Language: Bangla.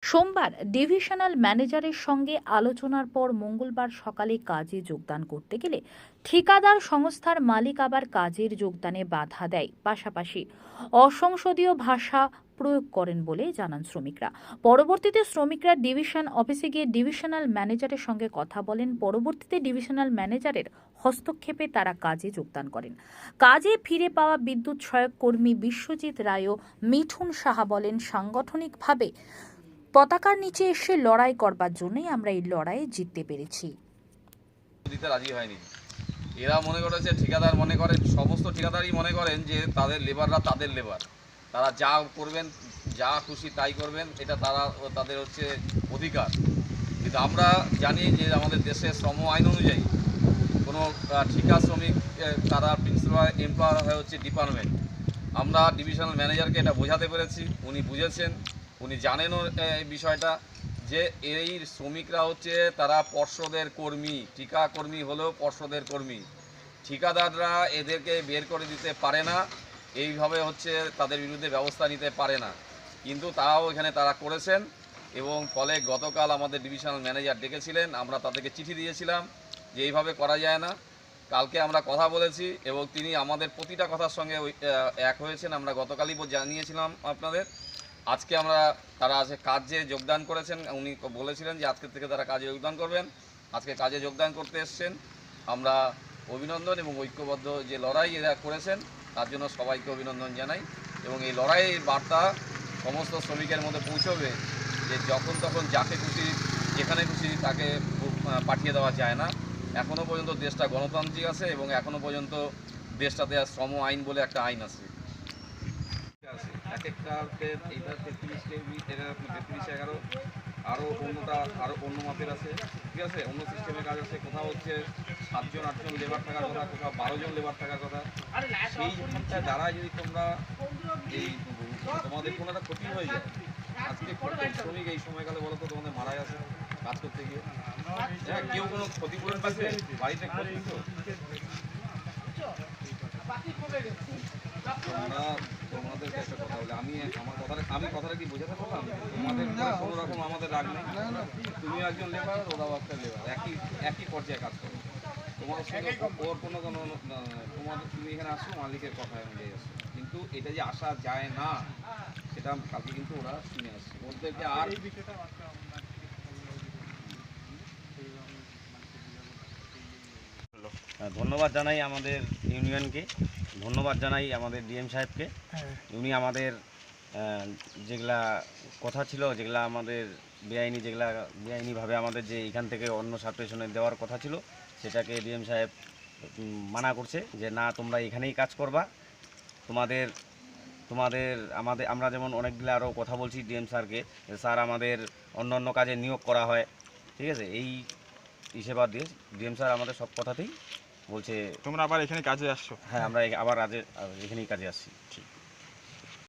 সোমবার ডিভিশনাল ম্যানেজারের সঙ্গে আলোচনার পর মঙ্গলবার সকালে কাজে যোগদান করতে গেলে ঠিকাদার সংস্থার মালিক আবার কাজের যোগদানে বাধা দেয়, পাশাপাশি অসংসদীয় ভাষা প্রয়োগ করেন বলে জানান শ্রমিকরা। পরবর্তীতে শ্রমিকরা ডিভিশন অফিসে গিয়ে ডিভিশনাল ম্যানেজারের সঙ্গে কথা বলেন। পরবর্তীতে ডিভিশনাল ম্যানেজারের হস্তক্ষেপে তারা কাজে যোগদান করেন। কাজে ফিরে পাওয়া বিদ্যুৎ সহায়ক কর্মী বিশ্বজিৎ রায় ও মিঠুন সাহা বলেন, সাংগঠনিকভাবে পতাকার নিচে এসে লড়াই করবার জন্যই আমরা এই লড়াইয়ে জিততে পেরেছি। দিতে রাজি হয়নি। এরা মনে করেছে, ঠিকাদার মনে করেন, সমস্ত ঠিকাদারই মনে করেন যে তাদের লেবাররা তাদের লেবার, তারা যা করবেন, যা খুশি তাই করবেন, এটা তাদের হচ্ছে অধিকার। কিন্তু আমরা জানি যে আমাদের দেশের শ্রম আইন অনুযায়ী কোনো ঠিকা শ্রমিক তারা প্রিন্সিপাল এমপ্লয়ার হয়ে হচ্ছে ডিপার্টমেন্ট। আমরা ডিভিশনাল ম্যানেজারকে এটা বোঝাতে পেরেছি, উনি বুঝেছেন, উনি জানেনও এই বিষয়টা যে এই শ্রমিকরা হচ্ছে তারা পর্ষদের কর্মী, ঠিকা কর্মী হলেও পর্ষদের কর্মী। ঠিকাদাররা এদেরকে বের করে দিতে পারে না, এইভাবে হচ্ছে তাদের বিরুদ্ধে ব্যবস্থা নিতে পারে না, কিন্তু তারাও এখানে তারা করেছেন। এবং ফলে গতকাল আমাদের ডিভিশনাল ম্যানেজার ডেকেছিলেন, আমরা তাদেরকে চিঠি দিয়েছিলাম যে এইভাবে করা যায় না। কালকে আমরা কথা বলেছি এবং তিনি আমাদের প্রতিটা কথার সঙ্গে এক হয়েছেন। আমরা গতকালই জানিয়েছিলাম আপনাদের। আজকে তারা কাজে যোগদান করেছেন। উনি বলেছিলেন যে আজকের থেকে তারা কাজে যোগদান করবেন। আজকে কাজে যোগদান করতে এসছেন। আমরা অভিনন্দন এবং ঐক্যবদ্ধ যে লড়াই এরা করেছেন তার জন্য সবাইকে অভিনন্দন জানাই। এবং এই লড়াইয়ের বার্তা সমস্ত শ্রমিকের মধ্যে পৌঁছবে যে যখন তখন যাকে খুশি যেখানে খুশি তাকে পাঠিয়ে দেওয়া যায় না। এখনও পর্যন্ত দেশটা গণতান্ত্রিক আছে এবং এখনও পর্যন্ত দেশটাতে শ্রম আইন বলে একটা আইন আছে। এক একটাতে এইটা 33 কেবি, এটা 33-11, আরও অন্য মাপের আছে, ঠিক আছে, অন্য সিস্টেমের কাজ আছে। কোথাও হচ্ছে 7জন 8জন লেবার থাকার কথা, কোথাও 12 জন লেবার থাকার কথা। সেইখানটায় দাঁড়ায় যদি তোমরা তোমাদের কোনো একটা ক্ষতি হয়ে যায়, আজকে শ্রমিক এই সময়কালে বলো তো তোমাদের মারা গেছে কাজ করতে গিয়ে, হ্যাঁ, কেউ কোনো ক্ষতিপূরণ পাচ্ছে বাড়িতে ক্ষতি তো তোমাদেরকে একটা কথা বলে আমি কথাটা কি বোঝাতে পারলাম? তোমাদের কোনো রকম আমাদের রাগ নেই। তুমিও একজন লেবার, ওরাও একটা লেবার, একই পর্যায়ে কাজ করো। তোমার সঙ্গে ওর কোনো তুমি এখানে আসো মালিকের কথা অনুযায়ী আসো, কিন্তু এটা যে আসা যায় না সেটা কালকে কিন্তু ওরা শুনে আসছে ওদেরকে। আর ধন্যবাদ জানাই আমাদের ইউনিয়নকে, ধন্যবাদ জানাই আমাদের ডিএম সাহেবকে। উনি আমাদের যেগুলা কথা ছিল, যেগুলা আমাদের বেআইনিভাবে আমাদের যে এখান থেকে অন্য সাবস্টেশনে দেওয়ার কথা ছিল, সেটাকে ডিএম সাহেব মানা করছে যে না, তোমরা এখানেই কাজ করবা। আমরা যেমন অনেকগুলো আরও কথা বলছি ডিএম স্যারকে, স্যার আমাদের অন্য অন্য কাজে নিয়োগ করা হয়, ঠিক আছে, এই হিসেবে দিয়ে ডিএম স্যার আমাদের সব কথাতেই বলছে তোমরা আবার এখানে কাজে আসছো। হ্যাঁ, আমরা আবার এখানেই কাজে আসছি। ঠিক।